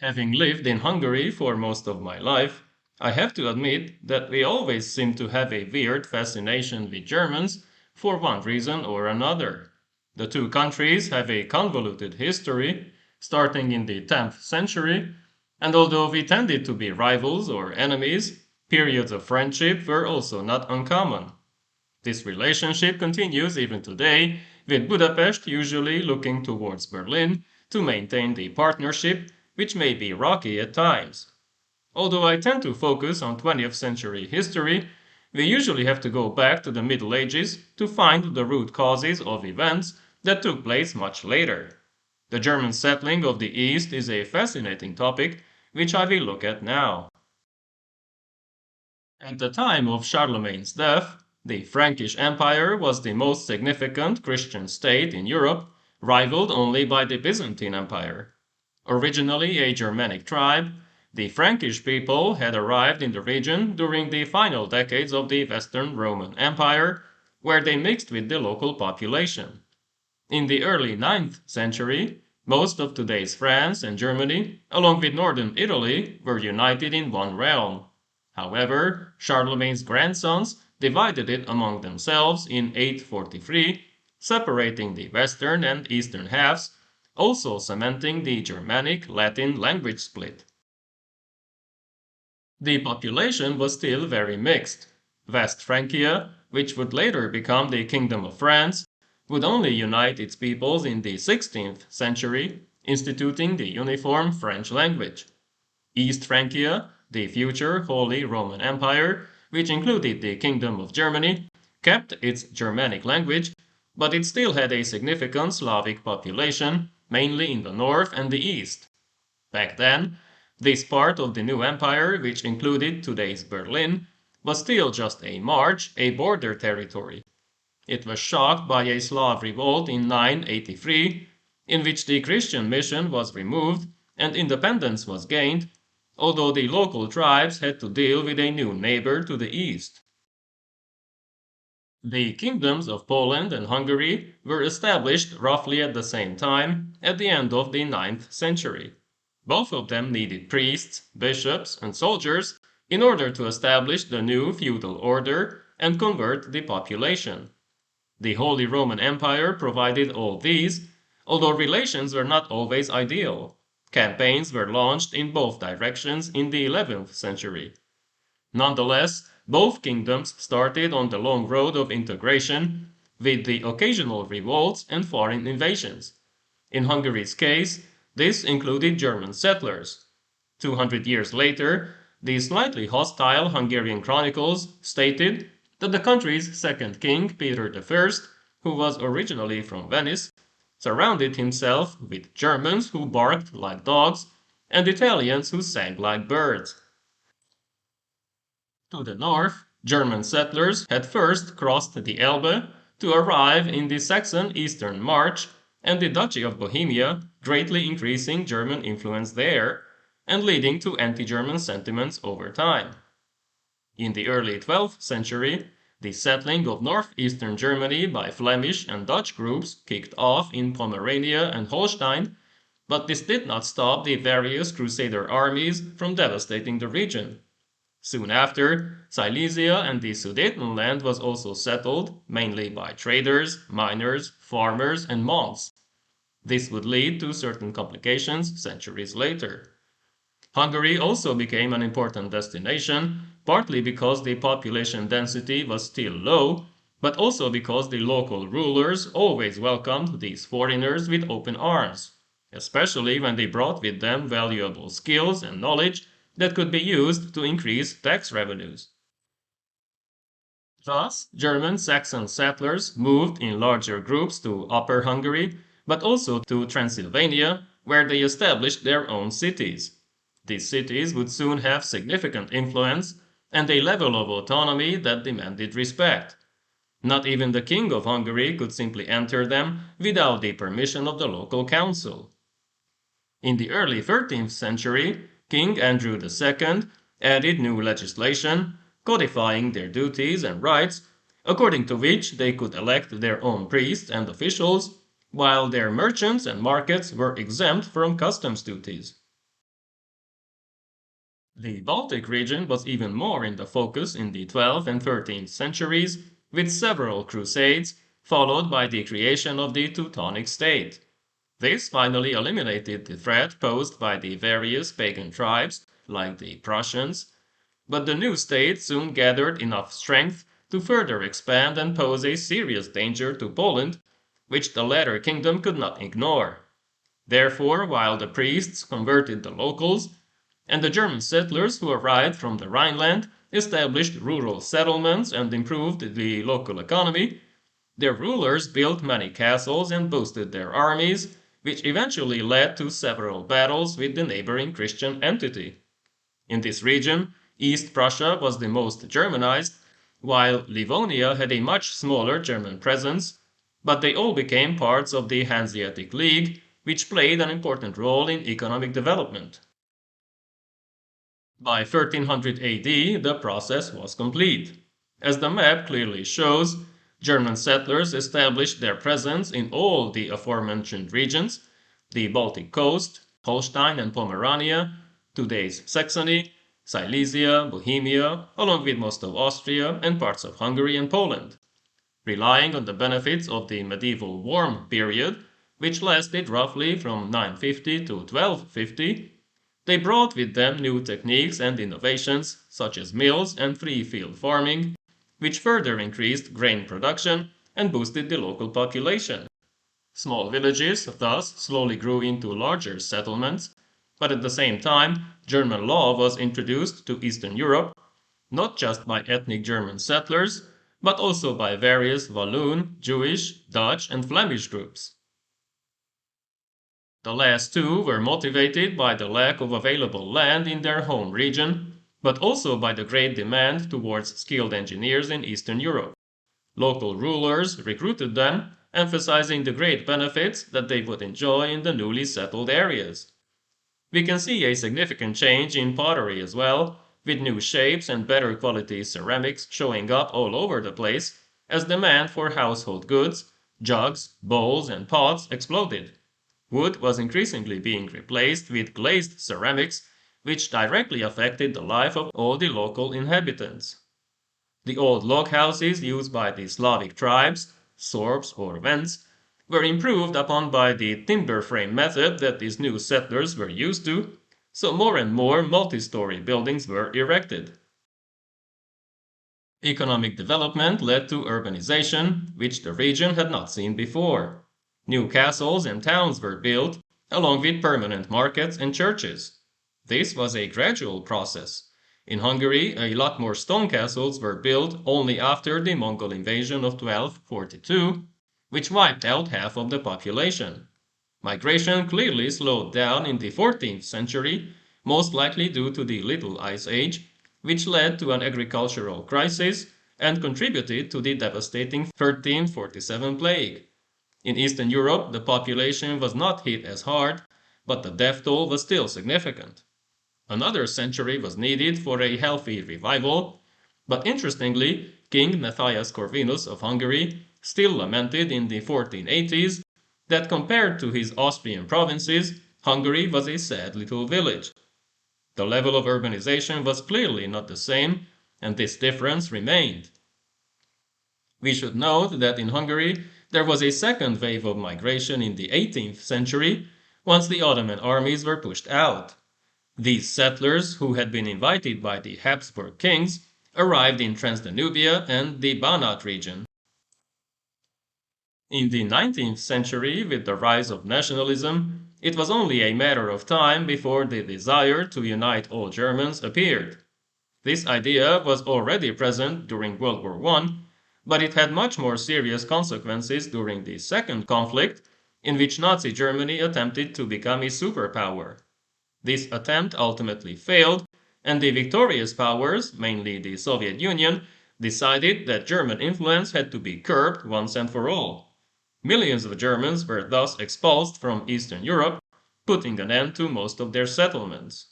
Having lived in Hungary for most of my life, I have to admit that we always seem to have a weird fascination with Germans for one reason or another. The two countries have a convoluted history, starting in the 10th century, and although we tended to be rivals or enemies, periods of friendship were also not uncommon. This relationship continues even today, with Budapest usually looking towards Berlin to maintain the partnership, which may be rocky at times. Although I tend to focus on 20th century history, we usually have to go back to the Middle Ages to find the root causes of events that took place much later. The German settling of the East is a fascinating topic, which I will look at now. At the time of Charlemagne's death, the Frankish Empire was the most significant Christian state in Europe, rivaled only by the Byzantine Empire. Originally a Germanic tribe, the Frankish people had arrived in the region during the final decades of the Western Roman Empire, where they mixed with the local population. In the early 9th century, most of today's France and Germany, along with northern Italy, were united in one realm. However, Charlemagne's grandsons divided it among themselves in 843, separating the western and eastern halves, also cementing the Germanic-Latin language split. The population was still very mixed. West Francia, which would later become the Kingdom of France, would only unite its peoples in the 16th century, instituting the uniform French language. East Francia, the future Holy Roman Empire, which included the Kingdom of Germany, kept its Germanic language, but it still had a significant Slavic population, mainly in the north and the east. Back then, this part of the new empire, which included today's Berlin, was still just a march, a border territory. It was shocked by a Slav revolt in 983, in which the Christian mission was removed and independence was gained, although the local tribes had to deal with a new neighbor to the east. The kingdoms of Poland and Hungary were established roughly at the same time, at the end of the 9th century. Both of them needed priests, bishops, and soldiers in order to establish the new feudal order and convert the population. The Holy Roman Empire provided all these, although relations were not always ideal. Campaigns were launched in both directions in the 11th century. Nonetheless, both kingdoms started on the long road of integration, with the occasional revolts and foreign invasions. In Hungary's case, this included German settlers. 200 years later, the slightly hostile Hungarian chronicles stated that the country's second king, Peter I, who was originally from Venice, surrounded himself with Germans who barked like dogs and Italians who sang like birds. To the north, German settlers had first crossed the Elbe to arrive in the Saxon Eastern March and the Duchy of Bohemia, greatly increasing German influence there and leading to anti-German sentiments over time. In the early 12th century, the settling of northeastern Germany by Flemish and Dutch groups kicked off in Pomerania and Holstein, but this did not stop the various Crusader armies from devastating the region. Soon after, Silesia and the Sudetenland was also settled, mainly by traders, miners, farmers, and monks. This would lead to certain complications centuries later. Hungary also became an important destination, partly because the population density was still low, but also because the local rulers always welcomed these foreigners with open arms, especially when they brought with them valuable skills and knowledge that could be used to increase tax revenues. Thus, German Saxon settlers moved in larger groups to Upper Hungary, but also to Transylvania, where they established their own cities. These cities would soon have significant influence and a level of autonomy that demanded respect. Not even the King of Hungary could simply enter them without the permission of the local council. In the early 13th century, King Andrew II added new legislation codifying their duties and rights, according to which they could elect their own priests and officials, while their merchants and markets were exempt from customs duties. The Baltic region was even more in the focus in the 12th and 13th centuries, with several crusades, followed by the creation of the Teutonic state. This finally eliminated the threat posed by the various pagan tribes, like the Prussians, but the new state soon gathered enough strength to further expand and pose a serious danger to Poland, which the latter kingdom could not ignore. Therefore, while the priests converted the locals, and the German settlers who arrived from the Rhineland established rural settlements and improved the local economy, their rulers built many castles and boosted their armies, which eventually led to several battles with the neighboring Christian entity. In this region, East Prussia was the most Germanized, while Livonia had a much smaller German presence, but they all became parts of the Hanseatic League, which played an important role in economic development. By 1300 AD, the process was complete. As the map clearly shows, German settlers established their presence in all the aforementioned regions, the Baltic coast, Holstein and Pomerania, today's Saxony, Silesia, Bohemia, along with most of Austria and parts of Hungary and Poland. Relying on the benefits of the medieval warm period, which lasted roughly from 950 to 1250, they brought with them new techniques and innovations, such as mills and free-field farming, which further increased grain production and boosted the local population. Small villages thus slowly grew into larger settlements, but at the same time, German law was introduced to Eastern Europe, not just by ethnic German settlers, but also by various Walloon, Jewish, Dutch, and Flemish groups. The last two were motivated by the lack of available land in their home region, but also by the great demand towards skilled engineers in Eastern Europe. Local rulers recruited them, emphasizing the great benefits that they would enjoy in the newly settled areas. We can see a significant change in pottery as well, with new shapes and better quality ceramics showing up all over the place as demand for household goods, jugs, bowls, and pots exploded. Wood was increasingly being replaced with glazed ceramics, which directly affected the life of all the local inhabitants. The old log houses used by the Slavic tribes, sorbs or vents, were improved upon by the timber frame method that these new settlers were used to, so more and more multi-story buildings were erected. Economic development led to urbanization, which the region had not seen before. New castles and towns were built, along with permanent markets and churches. This was a gradual process. In Hungary, a lot more stone castles were built only after the Mongol invasion of 1242, which wiped out half of the population. Migration clearly slowed down in the 14th century, most likely due to the Little Ice Age, which led to an agricultural crisis and contributed to the devastating 1347 plague. In Eastern Europe, the population was not hit as hard, but the death toll was still significant. Another century was needed for a healthy revival, but interestingly, King Matthias Corvinus of Hungary still lamented in the 1480s that compared to his Austrian provinces, Hungary was a sad little village. The level of urbanization was clearly not the same, and this difference remained. We should note that in Hungary there was a second wave of migration in the 18th century, once the Ottoman armies were pushed out. These settlers, who had been invited by the Habsburg kings, arrived in Transdanubia and the Banat region. In the 19th century, with the rise of nationalism, it was only a matter of time before the desire to unite all Germans appeared. This idea was already present during World War I, but it had much more serious consequences during the Second Conflict, in which Nazi Germany attempted to become a superpower. This attempt ultimately failed, and the victorious powers, mainly the Soviet Union, decided that German influence had to be curbed once and for all. Millions of Germans were thus expulsed from Eastern Europe, putting an end to most of their settlements.